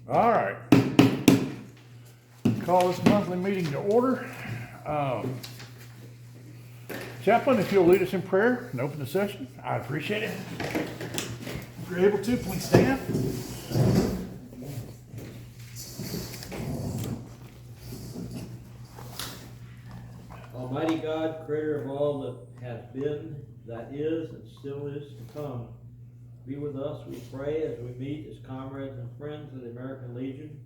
All right. Call this monthly meeting to order. Chaplain, if you'll lead us in prayer and open the session, I'd appreciate it. If you're able to, please stand. Almighty God, creator of all that has been, that is, and still is to come, be with us, we pray, as we meet as comrades and friends of the American Legion.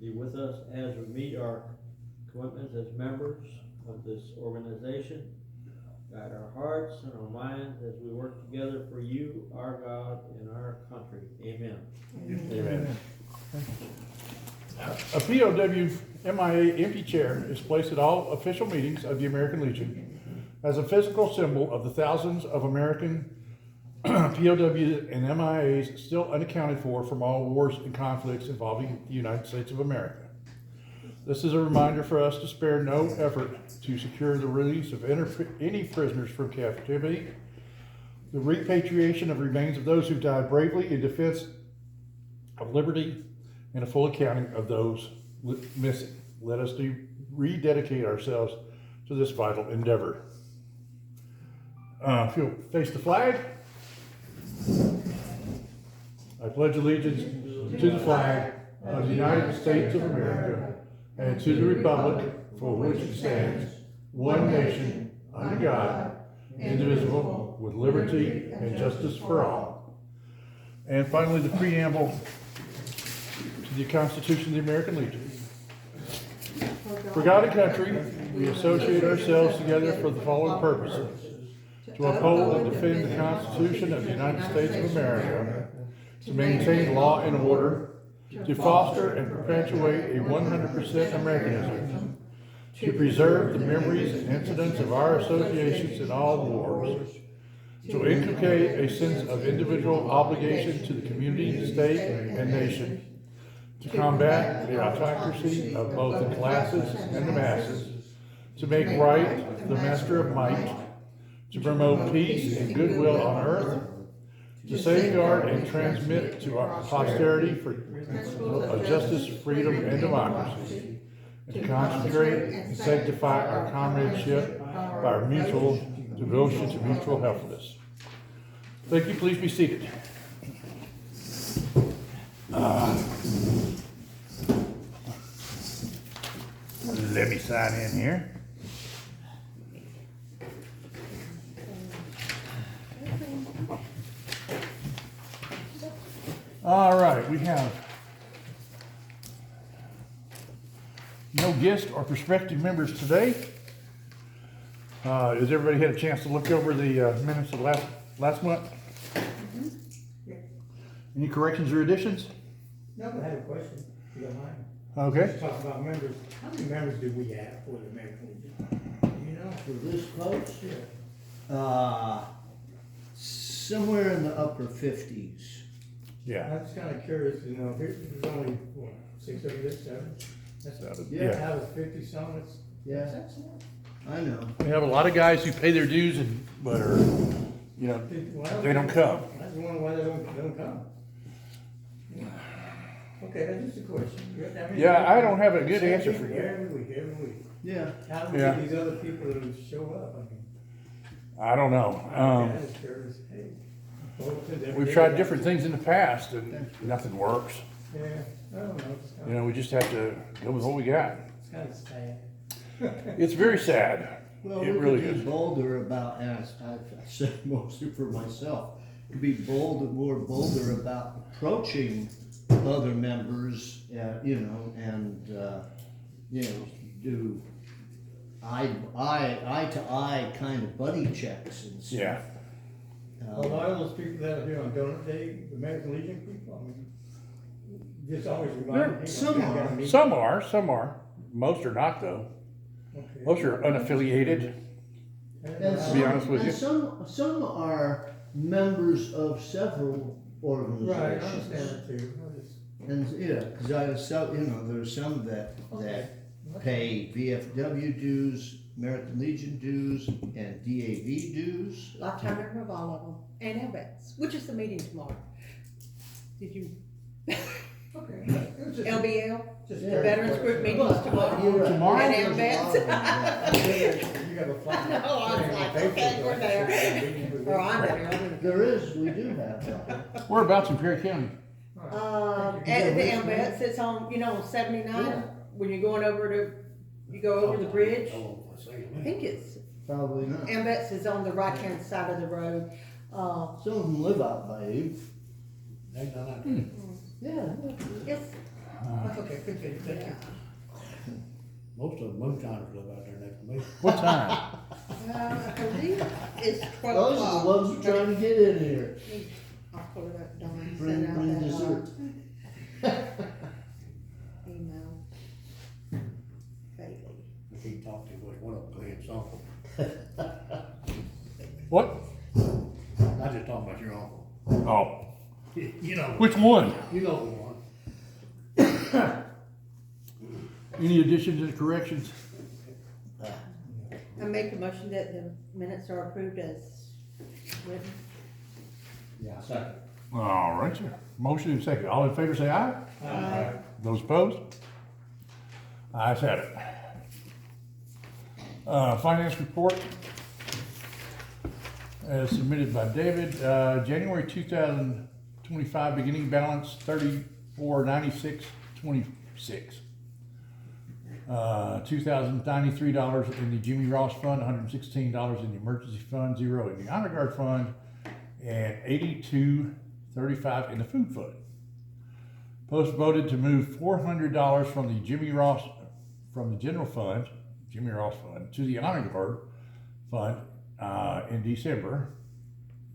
Be with us as we meet our commitments as members of this organization. Guide our hearts and our minds as we work together for you, our God, and our country. Amen. Amen. A POW MIA empty chair is placed at all official meetings of the American Legion as a physical symbol of the thousands of American POWs and MIAs still unaccounted for from all wars and conflicts involving the United States of America. This is a reminder for us to spare no effort to secure the release of any prisoners from captivity, the repatriation of remains of those who died bravely in defense of liberty, and a full accounting of those missing. Let us rededicate ourselves to this vital endeavor. If you'll face the flag. I pledge allegiance to the flag of the United States of America and to the republic for which it stands, one nation, under God, indivisible, with liberty and justice for all. And finally, the preamble to the Constitution of the American Legion. For God and country, we associate ourselves together for the following purposes: to uphold and defend the Constitution of the United States of America, to maintain law and order, to foster and perpetuate a 100% Americanism, to preserve the memories and incidents of our associations in all wars, to inculcate a sense of individual obligation to the community, state, and nation, to combat the autocracy of both the classes and the masses, to make right the master of might, to promote peace and goodwill on earth, to safeguard and transmit to our posterity for justice, freedom, and democracy, and to concentrate and sanctify our comradeship by our mutual devotion to mutual helpfulness. Thank you. Please be seated. Let me sign in here. All right, we have no guest or prospective members today. Has everybody had a chance to look over the minutes of last month? Any corrections or additions? No, I have a question, if you don't mind. Okay. Let's talk about members. How many members do we have for the American Legion? You know? For this post, Yeah. somewhere in the upper 50s. Yeah. I'm just kinda curious, you know, there's only, what, 6 of this, 7? That's, Yeah. Out of 50 some, it's. Yeah. That's a lot. I know. We have a lot of guys who pay their dues but are, you know, Well, they don't come. I just wonder why they don't come. Okay, that's just a question. I mean, Yeah, I don't have a good same answer for people you. Every week. Yeah. How do we Yeah. get these other people to show up? I mean. I don't know. I'm just curious, hey. Bulletins every We've day tried about- different things in the past and nothing works. Yeah, I don't know, it's You kinda, know, we just have to go with what we got. it's kinda sad. It's very sad. Well, It we really could be is. bolder about, as I've said mostly for myself, be more bolder about approaching other members, you know, and, you know, do eye to eye kind of buddy checks and stuff. Yeah. A lot of those people that are here on donor day, the American Legion people, I mean, just always remind me. Some are. Some are. Most are not, though. Okay. Most are unaffiliated. And be honest with and you. some are members of several Right, I organizations. understand that too. I just- And, yeah, cause I was so, you know, there's some that pay VFW dues, American Legion dues, and DAV dues. Lifetime member of all of them, and ABEX, which is the meeting tomorrow. Did you? Okay. It was just- LBL, just the very Veterans quick. Group meeting's tomorrow. You're right. Tomorrow? At There's a Ambets. lot of them, yeah. You have a flag. No, I was like, okay, we're there. Or I'm there. There is, we do have that. Whereabouts in Perry County? At the Ambets, it's on, you know, on 79, when you're going over to, you go over the bridge. I think it's, Probably not. Ambets is on the right-hand side of the road. Some of them live out by you. Yeah. It's, Okay, continue, thank you. Most of the moonshiners live out there next to me. What time? I believe it's 12 Those are o'clock. the ones who are trying to get in here. I'll pull it up, Dawn, Bring, send out bring that, dessert. email. Bailey. If he talked to was one of them, Glenn's uncle. What? I just talking about your uncle. Oh, You know. which one? You know the one. Any additions or corrections? I make a motion that the minutes are approved as written. Yeah, second. All right, sir. Motion and second. All in favor, say aye. Aye. Those opposed? Ayes have it. Finance report as submitted by David, January 2025 beginning balance $3496.26. $2,093 in the Jimmy Ross Fund, $116 in the emergency fund, $0 in the honor guard fund, and $82.35 in the food fund. Post voted to move $400 from the general fund, Jimmy Ross Fund, to the honor guard fund in December.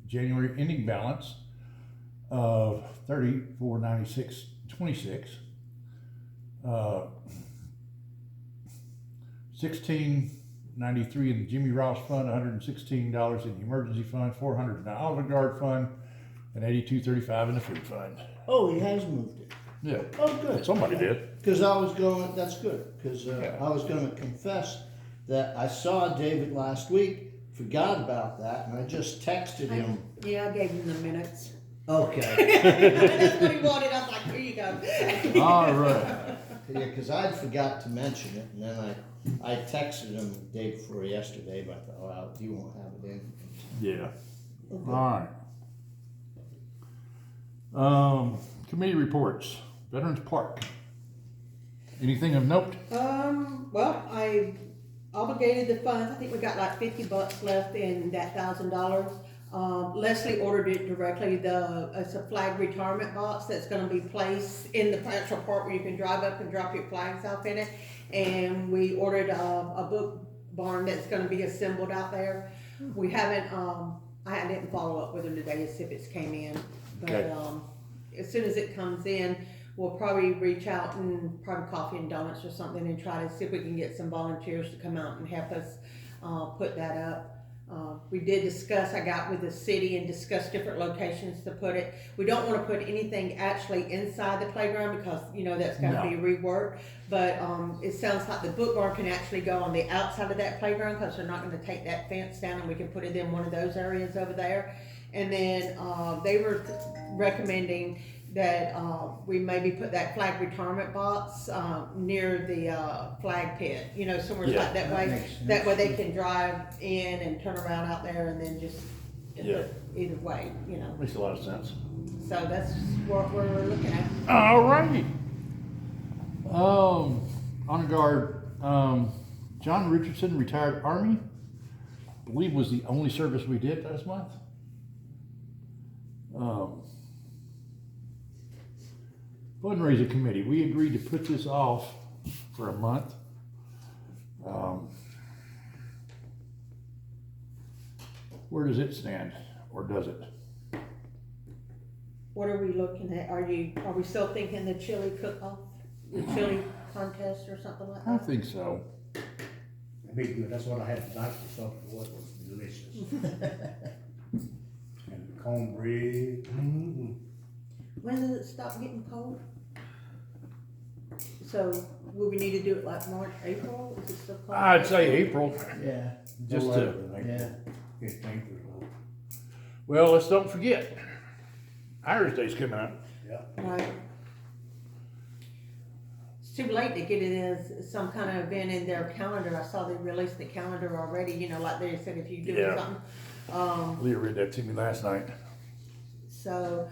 January ending balance of $3496.26. $16.93 in the Jimmy Ross Fund, $116 in the emergency fund, $400 in the honor guard fund, and $82.35 in the food fund. Oh, he has moved it. Yeah, Oh, good. somebody did. Because I was going, that's good, because Yeah. I was going to confess that I saw David last week, forgot about that, and I just texted him. Yeah, I gave him the minutes. Okay. That's what he wanted, I was like, here you go. All right. Yeah, because I forgot to mention it, and then I texted him the day before yesterday, but I thought, well, you won't have it in. Yeah. All right. Committee reports. Veterans Park. Anything of note? Well, I obligated the funds, I think we got like $50 left in that $1,000. Leslie ordered it directly, it's a flag retirement box that's gonna be placed in the actual part where you can drive up and drop your flags off in it. And we ordered a book barn that's gonna be assembled out there. We haven't, I didn't follow up with them today to see if it's came in, Okay. but, as soon as it comes in, we'll probably reach out and probably coffee and donuts or something and try to see if we can get some volunteers to come out and help us, put that up. We did discuss, I got with the city and discussed different locations to put it. We don't wanna put anything actually inside the playground because, you know, that's gotta be reworked. But, it sounds like the book barn can actually go on the outside of that playground because they're not gonna take that fence down and we can put it in one of those areas over there. And then, they were recommending that, we maybe put that flag retirement box, near the, flag pit, you know, somewhere Yeah. like that way. makes sense. That way they can drive in and turn around out there and then just, Yeah. either way, you know. Makes a lot of sense. So that's what we're looking at. All righty. Honor guard, John Richardson, retired Army. Believe was the only service we did last month. Fundraiser committee, we agreed to put this off for a month. Where does it stand, or does it? What are we looking at? Are we still thinking the chili cook-off, the chili contest or something like I that? think so. It'd be good. That's what I had tonight for supper. What was delicious. And cornbread. Mm-hmm. When does it stop getting cold? So, will we need to do it like March, April? Is it still cold? I'd say April, Yeah, just to, yeah. It's dangerous. well, let's don't forget, Irish Day's coming up. Yeah. Right. too late to get it as some kind of event in their calendar. I saw they released the calendar already, you know, like they said, if you do Yeah. something. Leah read that to me last night. So,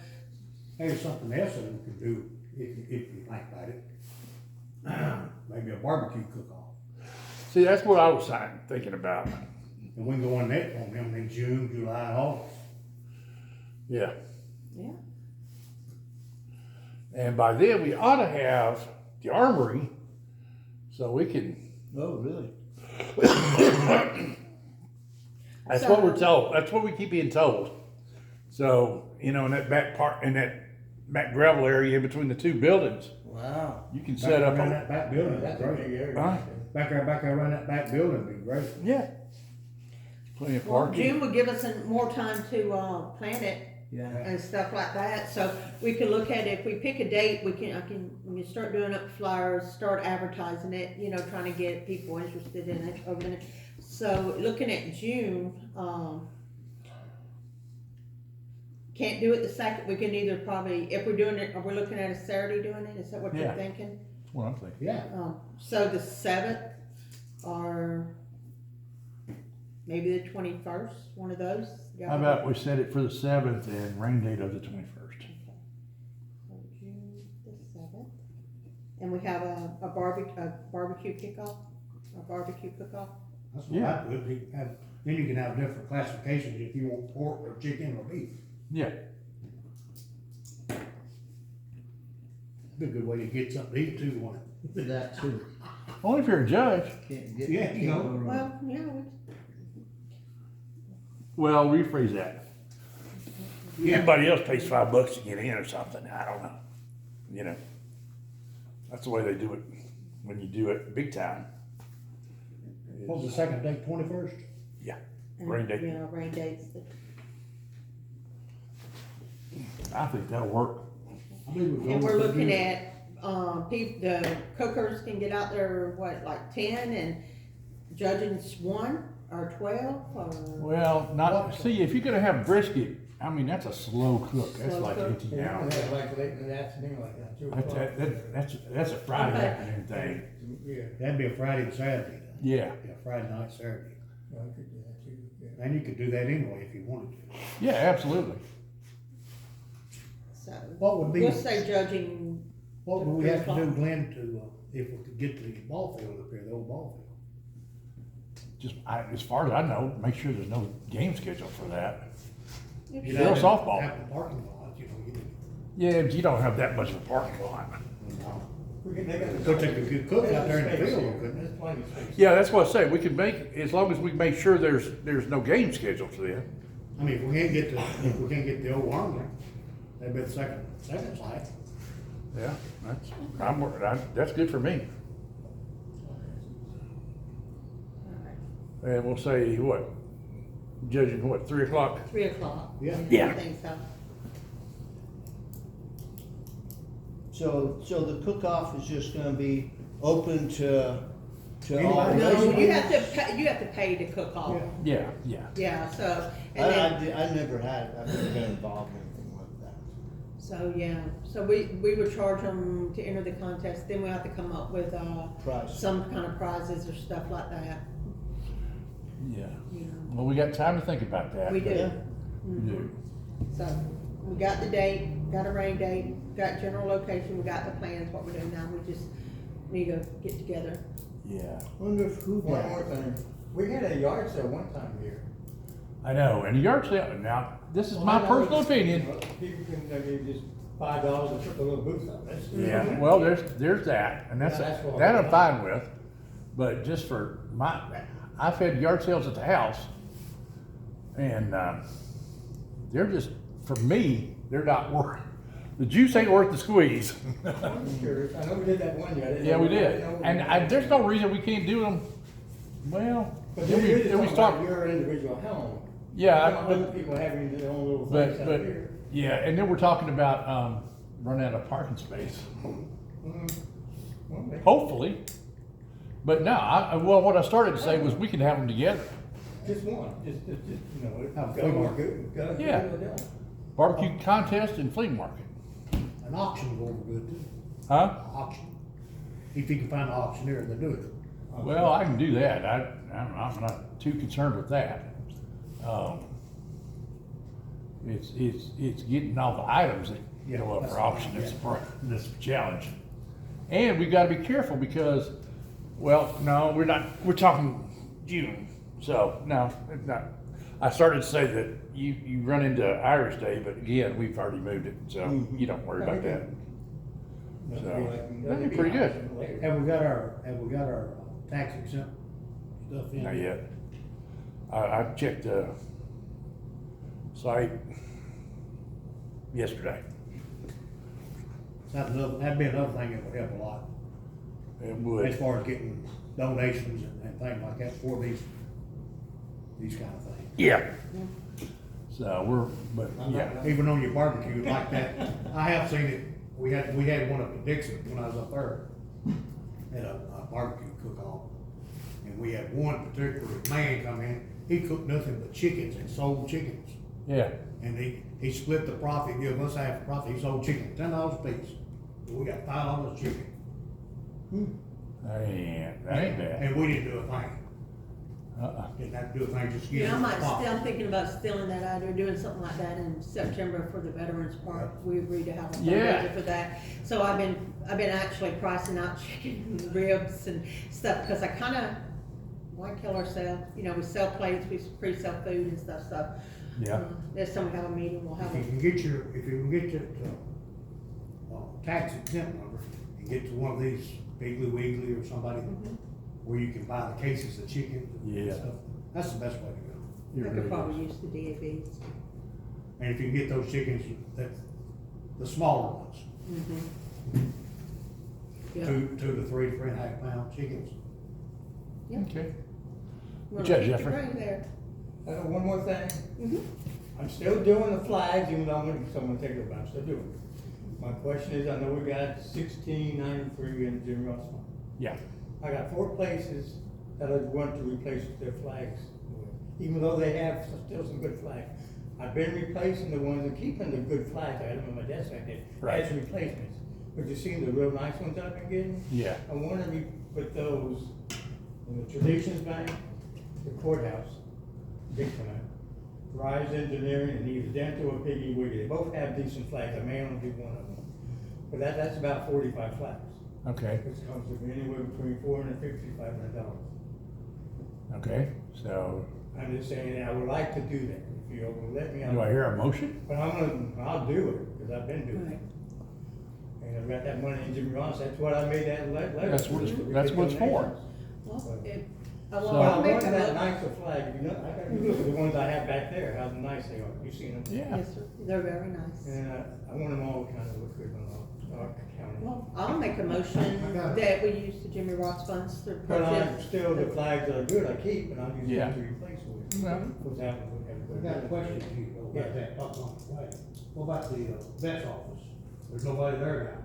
Maybe something else that we could do, if you think about it. Maybe a barbecue cook-off. See, that's what I was thinking about. And we can go on that on them in June, July, and August. Yeah. yeah, And by then, we ought to have the armory, so we can, Oh, really? that's what we're told, that's what we keep being told. So, you know, in that back part, in that back gravel area in between the two buildings, Wow. you can set up Back around a, that back building, That's that's a big great. area. Huh? Back there around that back building would be great. yeah. Plenty of well, parking. June would give us more time to, plan it Yeah. and stuff like that, so we can look at it, if we pick a date, we can start doing up flyers, start advertising it, you know, trying to get people interested in it over the, so looking at June, can't do it the second, we can either probably, if we're doing it, are we looking at a Saturday doing it, is that what you're Yeah. thinking? That's what I'm thinking. Yeah, So the 7th, or maybe the 21st, one of those? How about we set it for the 7th and rain date of the 21st? So June the 7th, and we have a barbecue kickoff, a barbecue cook-off. that's what I would, you can have, then you can have different classifications if you want pork or chicken or beef. Yeah. Be a good way to get something to eat too, one. That too. Only if you're a judge. Can't get. Yeah, you know. can't go wrong. Well, yeah, Well, rephrase that. Yeah. Everybody else pays $5 to get in or something, I don't know. You know, that's the way they do it when you do it big time. What was the second date, 21st? and, Rain date. yeah, rain dates. I think that'll work. I believe And go we're with looking the- at, the cookers can get out there, what, like 10, and judging's 1 or 12, or? Well, not, see, if you're gonna have brisket, I mean, that's a slow cook, that's Slow like cook. 18 Yeah, hours. have like late in the afternoon like that, 2 That's, o'clock. that's a Friday Okay. afternoon thing. Yeah, That'd be a Friday and Saturday. Yeah, Yeah, Friday night, Saturday. I could do that too, yeah. And you could do that anyway if you wanted to. yeah, absolutely. So, What would be, we'll say judging, what would we have to do, 3 o'clock. Glenn, to, if we could get to the ball field up there, the old ball field? Just, as far as I know, make sure there's no game scheduled for that. You Throw know, softball. Have the parking lot, you know, you Yeah, but you don't have that much of a parking lot. know. We can, they got. Could take a good cook out there in the There's field, space couldn't here. it? There's plenty of space. Yeah, that's what I say, we can make, as long as we make sure there's no game scheduled for them. I mean, if we can't get the old armory, that'd be the second site. Yeah, that's good for me. And we'll say, what, judging what, 3 o'clock? 3 o'clock. Yeah. Yeah. I think so. So the cook-off is just gonna be open to all. Anybody. No, you have to pay to cook off, Yeah. Yeah. so, and then, I never I've never been involved in anything like that. so, yeah, so we would charge them to enter the contest, then we have to come up with, Price. some kind of prizes or stuff like that, Yeah. you know, Well, we got time to think about that. we do. Yeah. We do. So, we got the date, got a rain date, got general location, we got the plans, what we're doing now, we just need to get together. Yeah. Wonder if who One that. more thing, we had a yard sale one time here. I know, and a yard sale, now, this is my Well, I know personal it's, opinion. you know, people can, maybe just $5 and put a little booth up, that's. Yeah, well, there's that, and Yeah, that's what- that I'm fine with, but just for I've had yard sales at the house, and, they're just, for me, they're not worth, the juice ain't worth the squeeze. I'm curious, I know we did that one year. I didn't Yeah, know- we I did, didn't know- and there's no reason we can't do them, well, But then you're we talking start, about your individual home. yeah, Other people having their own little things out but, here. yeah, and then we're talking about, running out of parking space, Mhm. Well, maybe- hopefully. But no, well, what I started to say was we can have them together. Just one, just, you know, Have a go flea or market. go. Yeah. Go to the deal. Barbecue contest and flea market. An auction go over good too. Huh? Auction. if he can find an auctioneer to do it. Well, I can do that. I'm not too concerned with that. It's getting all the items that go up for auction that's the challenge. And we gotta be careful because, well, no, we're not, we're talking June. So, no, it's not. I started to say that you run into Irish Day, but again, we've already moved it, so you don't worry about that. So, that'd be pretty good. Have we got our tax exempt stuff in? Not yet. I checked the site yesterday. That'd be another thing that would help a lot, It as would. far as getting donations and things like that for these kind of things. Yeah. So but yeah. Even on your barbecue like that, I have seen it, we had one up in Dixon when I was up there, at a barbecue cook-off. And we had one particular man come in, he cooked nothing but chickens and sold chickens. Yeah. And he split the profit, give us half the profit, he sold chicken, $10 a piece. We got $5 chicken. That ain't bad. And we didn't do a thing, Uh-uh. didn't have to do a thing, just give Yeah, I us might the profit. still thinking about stealing that idea, doing something like that in September for the Veterans Park. We agreed to have a Yeah. fundraiser for that. So I've been actually pricing out chicken ribs and stuff, because I kinda want to kill ourselves. You know, we sell plates, we pre-sell food and stuff, so. Yeah. Next time we have a meeting, we'll have If you can get your tax exempt number and get to one of these Piggly Wiggly or somebody where you can buy the cases of chicken and Yeah. stuff, that's the best way to go. It I really could probably is. use the DAVs. And if you can get those chickens, the smaller ones, Yeah. 2 to 3.5 pound chickens. Okay. Well, Good job, keep your Jeffrey. brain there. One more thing. Mhm. I'm still doing the flags, even though I'm gonna, someone take it over, I'm still doing it. My question is, I know we got 1693 in Jim Ross Fund. Yeah. I got 4 places that I want to replace their flags with, even though they have still some good flags. I've been replacing the ones and keeping the good flags, I had them on my desk right there, Right. as replacements. But you seen the real nice ones I've been getting? Yeah. I wanna put those in the Traditions Bank, the courthouse, big time. Rise Engineering and either Dental or Piggy Wiggy, they both have decent flags, I may only do one of them. But that's about 45 flags, Okay. which comes to anywhere between $450 to $500. Okay. So, I'm just saying, I would like to do that, if you'll let me. do I hear a motion? But I'll do it, because I've been doing Right. it. And I've got that money in Jimmy Ross, that's what I made that letter. That's what it's for. Well, So- Well, I'll I make wanted a that motion. nicer flag, you know, you look at the ones I have back there, how nice they are, you seen them? Yeah. Yes, sir. They're very nice. And I want them all kind of look good on our county. Well, I'll make a motion that we use the Jimmy Ross funds to But I'm purchase. still, the flags that are good, I keep, and I'll use Yeah. them to replace with. Well. What's happening with I everybody. got a question to you Yeah. about that, talking on the flag. What about the vet's office? There's nobody there now.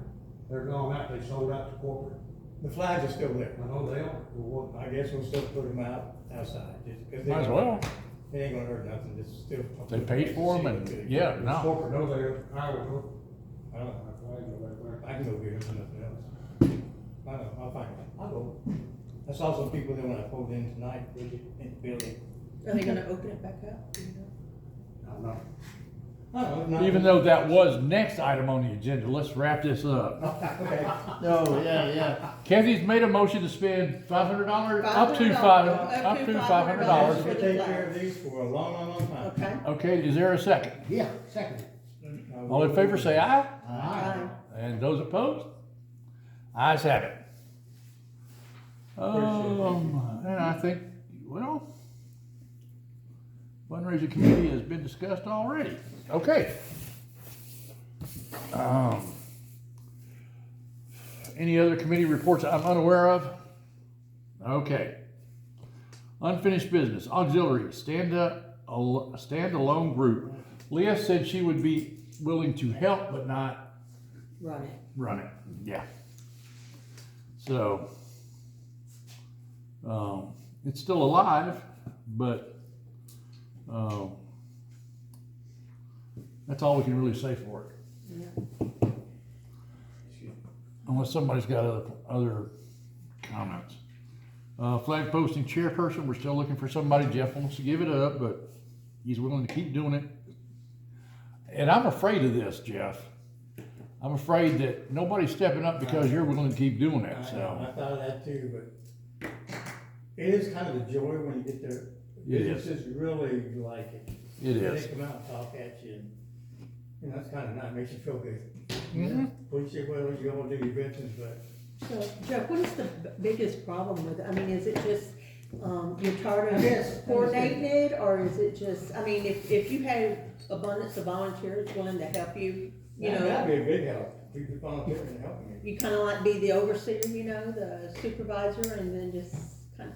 They're gone out, they sold out to corporate. The flags are still there. I know they are. Well, I guess we'll still put them outside, just because. Might as well. They ain't gonna hurt nothing, just still. They paid for them and, yeah, what, no. corporate, no, they're, I would know. I don't know. I can go get them for nothing else. I know, I'll find it. I'll go. I saw some people there when I pulled in tonight, Bridget, in the building. Are they gonna open it back up? Do you know? I'm not. I don't know, Even though that was next item on the agenda, let's wrap this up. Okay. No, yeah. Kathy's made a motion to spend $500, up to $500. $500. We'll take care of these for a long, long, long time. Okay. Okay, is there a second? Yeah, second. All in favor, say aye. Aye. And those opposed? Ayes have it. And I think, well, fundraiser committee has been discussed already. Okay. Any other committee reports I'm unaware of? Okay. Unfinished business, auxiliary, standalone group. Leah said she would be willing to help, but not Run it. run it. Yeah. So, it's still alive, but, that's all we can really say for it. Yeah. unless somebody's got other comments. Flag posting chairperson, we're still looking for somebody. Jeff wants to give it up, but he's willing to keep doing it. And I'm afraid of this, Jeff. I'm afraid that nobody's stepping up because you're willing to keep doing it, I so. thought of that too, but it is kind of a joy when you get there. It is. Businesses really like it. It is. They come out and talk at you, and, you know, it's kind of nice, makes you feel good. Mhm. Police say, well, you all do your business, but So, Jeff, what is the biggest problem with it? I mean, is it just, you're tired of Yes. coordinating it, or is it just, I mean, if you had abundance of volunteers willing to help you, you that'd know, be a big help. People volunteering and helping me. you kinda like be the overseer, you know, the supervisor, and then just kinda,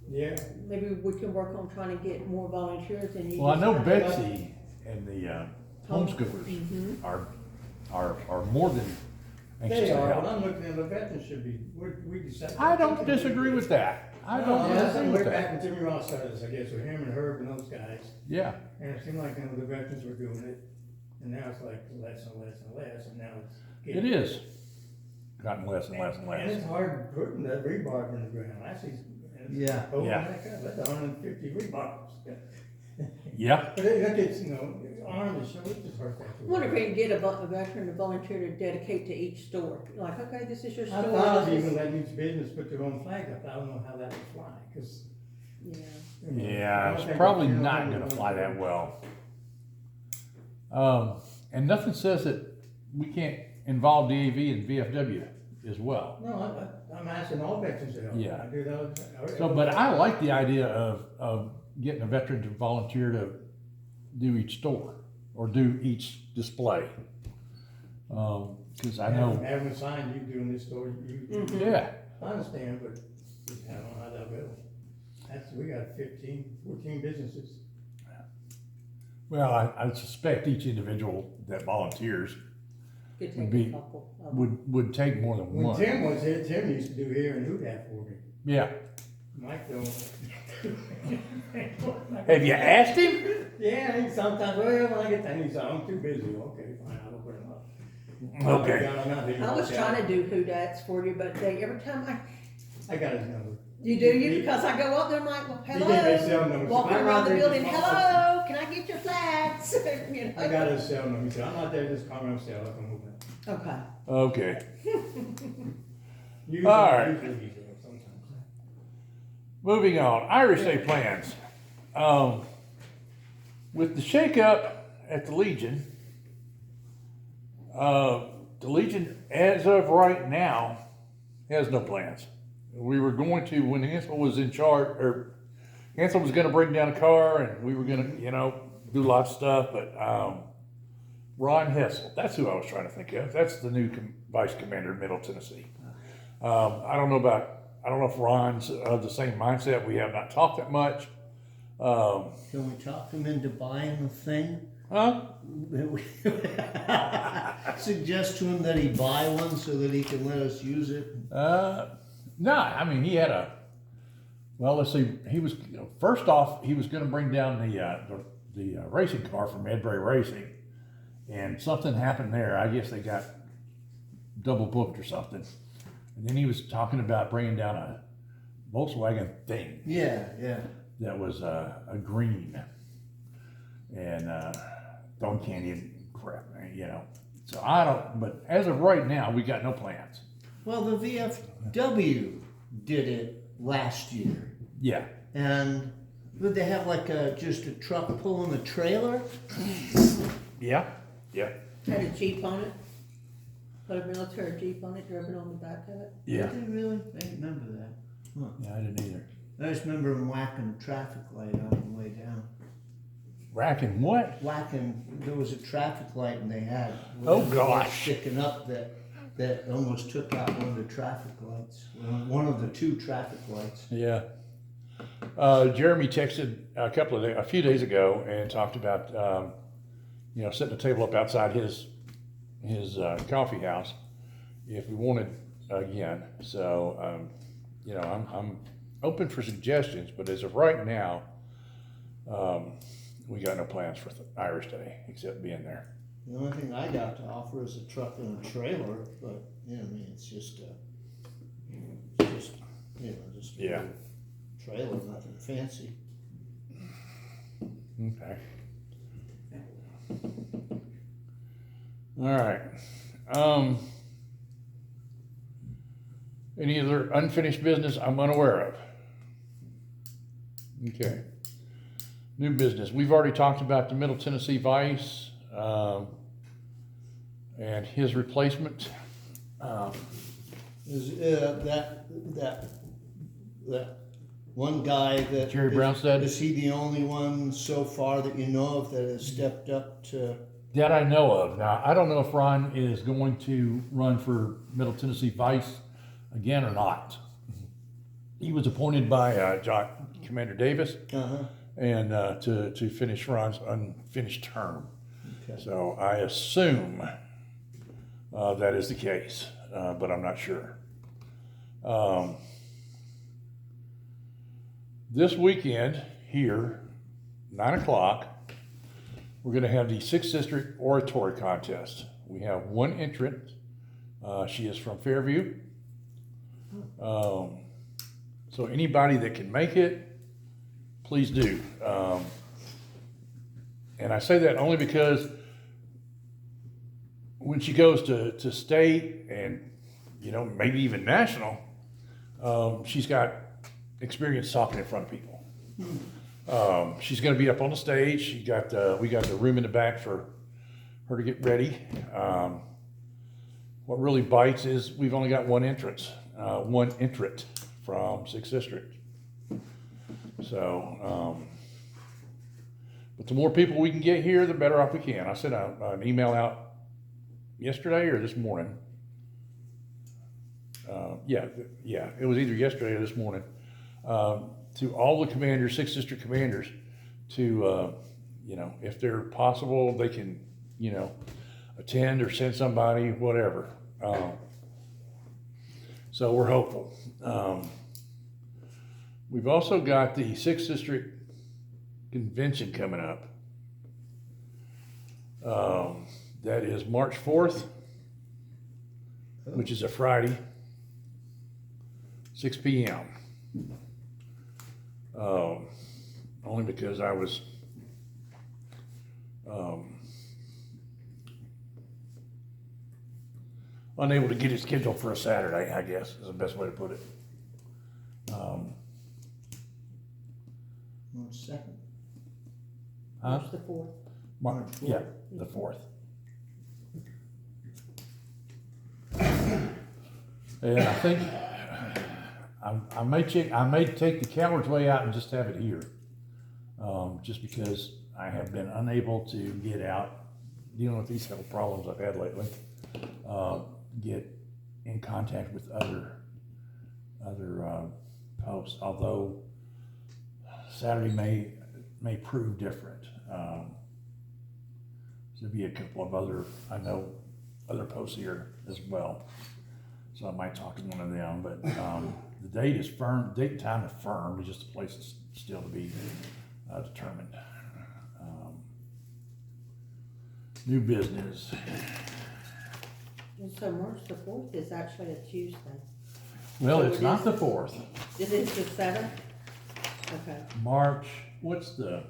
Yeah, maybe we can work on trying to get more volunteers and you. Well, I just know kinda- Betsy and the homeschoolers Mhm. are more than anxious they to are, help. and I'm looking at the veterans should be, we decided. I don't disagree with that. I don't disagree with Way that. back when Jimmy Ross started this, I guess, with him and Herb and those guys, Yeah, and it seemed like, you know, the veterans were doing it, and now it's like less and less and less, and now it's. it is. Gotten less and less and And less. it's hard putting that rebar in the ground, actually. Yeah. That's 150 rebars. Yeah, But it gets, you know, armed, so it's just hard. I wonder if we can get a veteran to volunteer to dedicate to each store, like, okay, this is your I store. thought of this even is- letting each business put their own flag up, I don't know how that would fly, cause. Yeah. you know, I yeah, don't it's think probably you know, not gonna fly that well. And nothing says that we can't involve DAV and VFW as well. No, I'm asking all veterans to help. Yeah. I do that. So, but I like the idea of getting a veteran to volunteer to do each store or do each display. Cause I know, Having a sign, you doing this store, you, Mhm. yeah, I understand, but I don't know how that will. We got 14 businesses. well, I suspect each individual that volunteers Could Would take be- a couple of them. would take more than When one. Tim was here, Tim used to do here and do that for me. Yeah. Mike don't. Have you asked him? Yeah, he sometimes, well, when I get that, he's like, I'm too busy. Okay, fine, I'll put him up. Okay. I was trying to do who that's for you, but every time I got his number. you do, because I go up there, I'm like, well, He gave me his cell hello, number. walking I'm around out the there building, just- hello, can I get your flags? You know? I got his cell number. He said, I'm out there just calling him cell. I can move it. Okay. Okay. Usually, All right. usually he's there sometimes. Moving on, Irish Day plans. With the shakeup at the Legion, as of right now, has no plans. We were going to, when Hansel was in charge, or Hansel was gonna bring down a car and we were gonna, do lots of stuff, but, Ron Hessel, that's who I was trying to think of. That's the new vice commander in Middle Tennessee. I don't know if Ron's of the same mindset. We have not talked that much. Can we talk him into buying the thing? Huh? Suggest to him that he buy one so that he can let us use it. No, I mean, he had let's see, he was, first off, he was gonna bring down the racing car from Edbury Racing. And something happened there. I guess they got double booked or something. And then he was talking about bringing down a Volkswagen thing Yeah, yeah. that was a green and Don Canyon crap, So I don't, but as of right now, we got no plans. Well, the VFW did it last year. Yeah. And would they have like just a truck pulling a trailer? Yeah. Yeah. Had a Jeep on it, put a military Jeep on it, driven on the back of it. Yeah. Did they really? I didn't remember that. Yeah, I didn't either. I just remember him whacking a traffic light on the way down. Racking what? Whacking, there was a traffic light and they had. Oh, whatever was gosh. Sticking up that almost took out one of the traffic lights, one of the two traffic lights. Yeah. Jeremy texted a few days ago and talked about, setting a table up outside his coffee house if we wanted again. So, I'm open for suggestions, but as of right now, we got no plans for Irish Day except being there. The only thing I got to offer is a truck and a trailer, but, you know, I mean, it's just a, just a Yeah. trailer, nothing fancy. Okay. All right. Any other unfinished business I'm unaware of? Okay. New business. We've already talked about the Middle Tennessee Vice, and his replacement. Is, that one guy that. Jerry Brownstead? Is he the only one so far that you know of that has stepped up to? That I know of. Now, I don't know if Ron is going to run for Middle Tennessee Vice again or not. He was appointed by Commander Davis Uh-huh. and to finish Ron's unfinished term. Okay. So I assume that is the case, but I'm not sure. This weekend here, 9 o'clock, we're going to have the 6th District Oratory Contest. We have one entrant. She is from Fairview. So anybody that can make it, please do. And I say that only because when she goes to state and, you know, maybe even national, she's got experience talking in front of people. She's going to be up on the stage. We got the room in the back for her to get ready. What really bites is we've only got one entrant from 6th District. So, but the more people we can get here, the better off we can. I sent an email out yesterday or this morning. Yeah, it was either yesterday or this morning. To all the commanders, 6th District commanders, to, you know, if they're possible, they can, you know, attend or send somebody, whatever. So we're hopeful. We've also got the 6th District Convention coming up. That is March 4th, which is a Friday, 6 p.m. Only because I was unable to get it scheduled for a Saturday, I guess, is the best way to put it. March 2nd. Huh? March the 4th. March, yeah, the 4th. And I think I may take the Coward's Way out and just have it here, just because I have been unable to get out, dealing with these health problems I've had lately, get in contact with other posts. Although Saturday may prove different. There'll be a couple of other posts here as well. So I might talk to one of them, but the date is firm. Date and time is firm. It's just the place is still to be determined. New business. And so March the 4th is actually a Tuesday. Well, So it's it not is- the 4th. It is the 7th? Okay. March. What's the?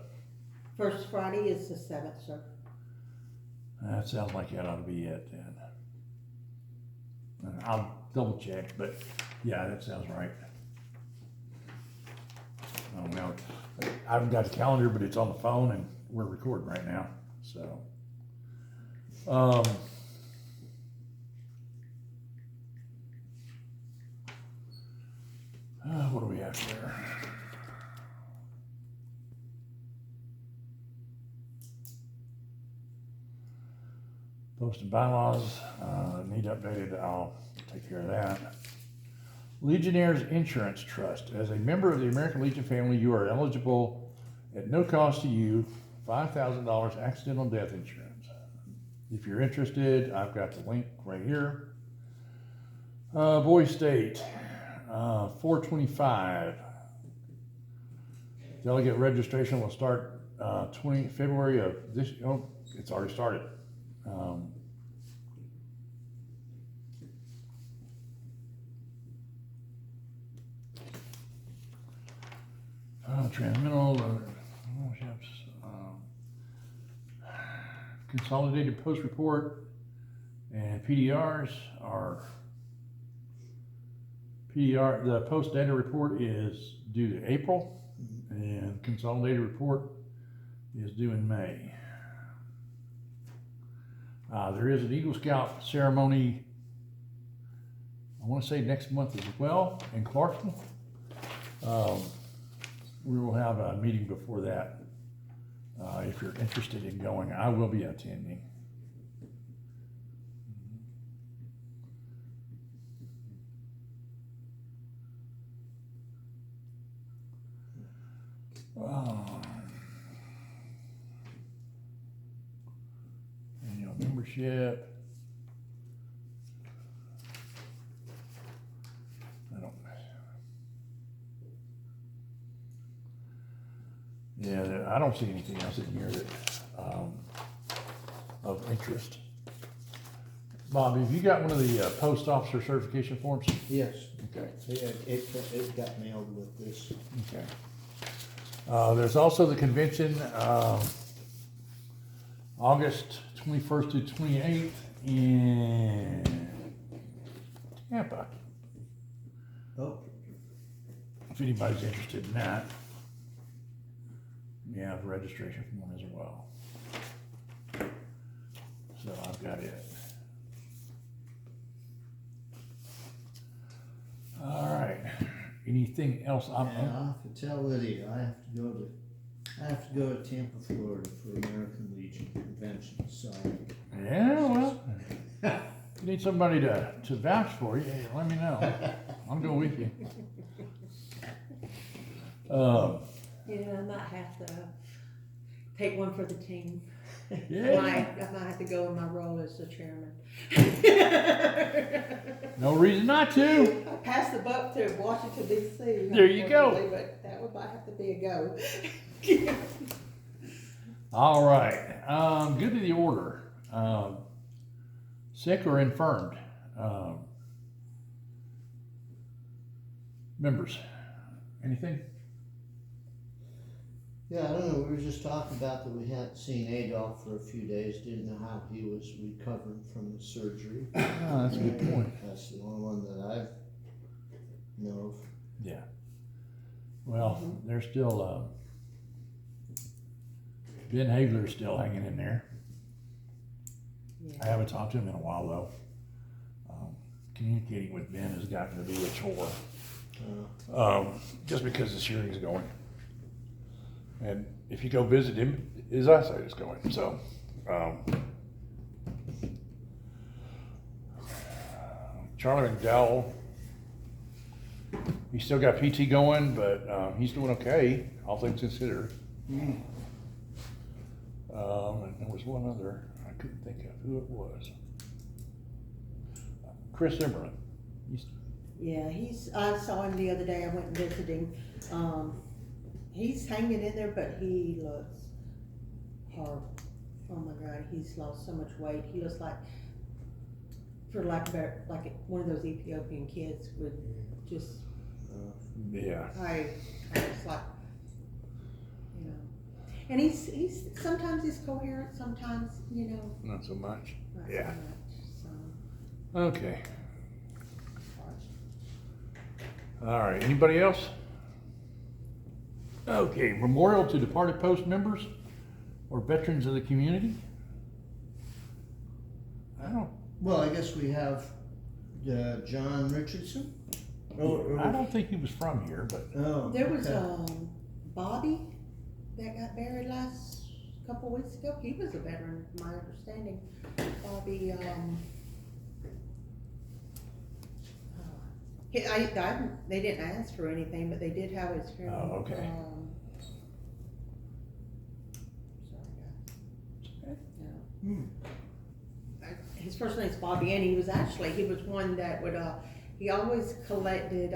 First Friday is the 7th, sir. That sounds like that ought to be it then. I'll double check, but yeah, that sounds right. Oh, now, I haven't got the calendar, but it's on the phone and we're recording right now, so. What do we have here? Posted bylaws, need updated, I'll take care of that. Legionnaires Insurance Trust. As a member of the American Legion family, you are eligible at no cost to you, $5,000 accidental death insurance. If you're interested, I've got the link right here. Boy State, 425. Delegate registration will start February of this, oh, it's already started. Transmittal, consolidated post report and PDRs are, the post data report is due to April, and consolidated report is due in May. There is an Eagle Scout ceremony, I wanna say next month as well, in Clarksville. We will have a meeting before that. If you're interested in going, I will be attending. Annual membership. I don't see anything else in here that, of interest. Bob, have you got one of the post officer certification forms? Yes, Okay. it got mailed with this. Okay. There's also the convention, August 21st to 28th in Tampa, Oh, if anybody's interested in that. Yeah, the registration form as well. So I've got it. All right. Anything else? and I have to tell Lydia, I have to go to Tampa, Florida for American Legion convention, so. Yeah, well, you need somebody to vouch for you, hey, let me know. I'll go with you. Yeah, I might have to take one for the team. Yeah. I might have to go in my role as the chairman. No reason not to. I passed the buck to Washington DC. There you go. unfortunately, But that would might have to be a go. All right, good to the order. Sick or infirmed? Members, anything? Yeah, I don't know, we were just talking about that we hadn't seen Adolph for a few days, didn't know how he was recovering from the surgery. Oh, that's a good point. That's the only one that I know of. Yeah. Well, there's still, Ben Hagler's still hanging in there. I haven't talked to him in a while though. Communicating with Ben has gotten to be a chore. Just because this hearing's going. And if you go visit him, his eyesight is going, so, Charlie McDowell, he's still got PT going, but, he's doing okay, all things considered. And there was one other, I couldn't think of who it was. Chris Zimmerman. Yeah, I saw him the other day, I went and visited him. He's hanging in there, but he looks horrible. Oh my God, he's lost so much weight. He looks like, for lack of better, like one of those Ethiopian kids with just, Yeah. I was like, you know. And he's sometimes he's coherent, sometimes, you know, Not so much. not Yeah. so much, so. Okay. All right, anybody else? Okay, memorial to departed post members or veterans of the community? I don't, Well, I guess we have, John Richardson? I don't think he was from here, but, Oh, There was, okay. Bobby that got buried last couple weeks ago. He was a veteran, from my understanding. Bobby, they didn't ask for anything, but they did have his funeral. Oh, okay. Sorry, guys. Hmm. His first name's Bobby, and he was one that would, he always collected,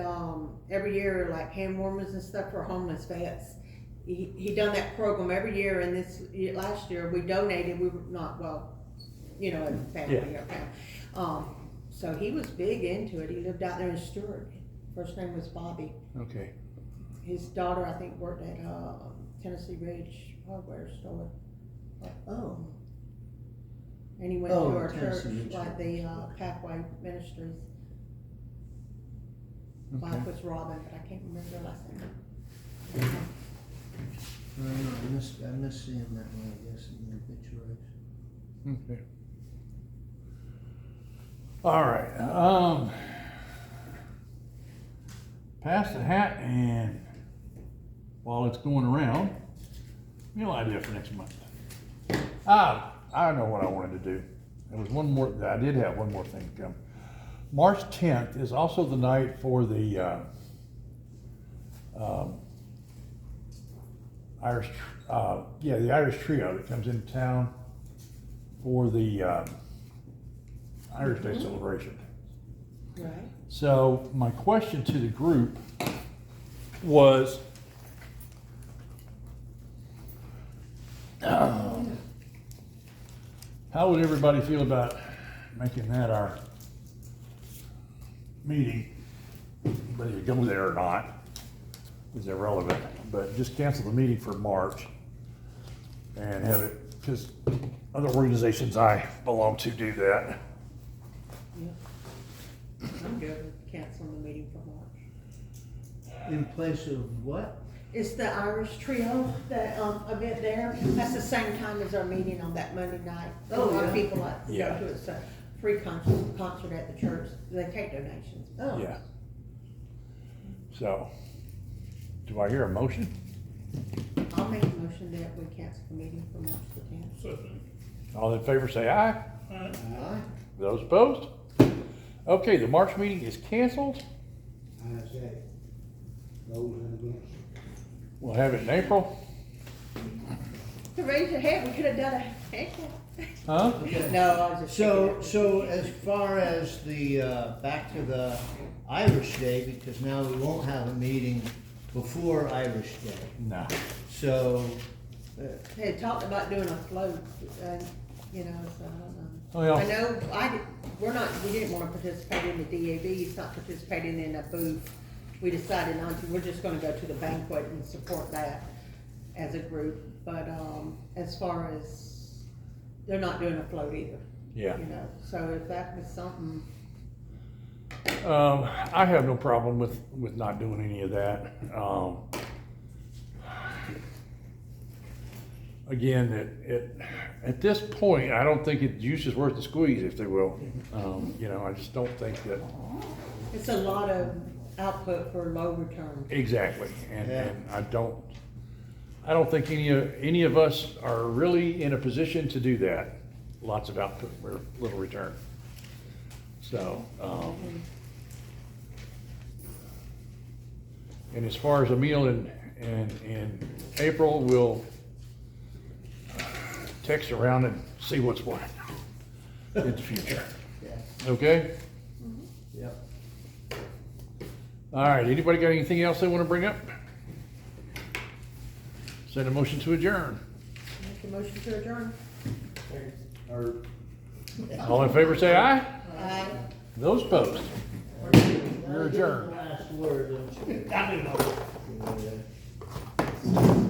every year, like hand warmers and stuff for homeless vets. He done that program every year, and last year we donated, we were not, well, you know, a family or family. So he was big into it. He lived out there in Stewart. First name was Bobby. Okay. His daughter, I think, worked at, Tennessee Ridge hardware store. Oh, And he went Oh, to our church, Tennessee Ridge. like the, Pathway Ministries. Okay. Wife was Robin, but I can't remember her last name. I missed seeing that one, I guess, in the obituaries. Okay. All right, pass the hat, and while it's going around, meal idea for next month. I know what I wanted to do. There was one more, I did have one more thing to come. March 10th is also the night for the, Irish, the Irish Trio that comes into town for the, Irish Day celebration. Right. So my question to the group was, how would everybody feel about making that our meeting? Whether you go there or not is irrelevant, but just cancel the meeting for March and have it, because other organizations I belong to do that. Yeah. I'm good with canceling the meeting for March. In place of what? It's the Irish Trio, that, event there. That's the same time as our meeting on that Monday night. A lot of people like to go Yeah. to it. It's a free concert at the church. They take donations. Oh. Yeah. So, do I hear a motion? I'll make a motion that we cancel the meeting for March the 10th. All in favor say aye. Aye. Those opposed? Okay, the March meeting is canceled. I say, those and against. We'll have it in April. To raise your hand, we could have done a handclap. Huh? No, I was just. So as far as the, back to the Irish Day, because now we won't have a meeting before Irish Day. No. So, They had talked about doing a float, you know, so I don't know. Oh, yeah. I know, we didn't wanna participate in the DAV, it's not participating in a booth. We decided not to, we're just gonna go to the banquet and support that as a group. But, as far as, they're not doing a float either. Yeah. You know, so if that was something, I have no problem with not doing any of that. Again, at this point, I don't think it juice is worth the squeeze, if they will. You know, I just don't think that. it's a lot of output for low return. Exactly, and I don't think any of us are really in a position to do that. Lots of output for little return. So, and as far as a meal in April, we'll text around and see what's what in the future. Okay? yep. All right, anybody got anything else they want to bring up? Send a motion to adjourn. Make a motion to adjourn. Or All in favor say aye. Aye. Those opposed? You're adjourned. Last word, don't you? I do know.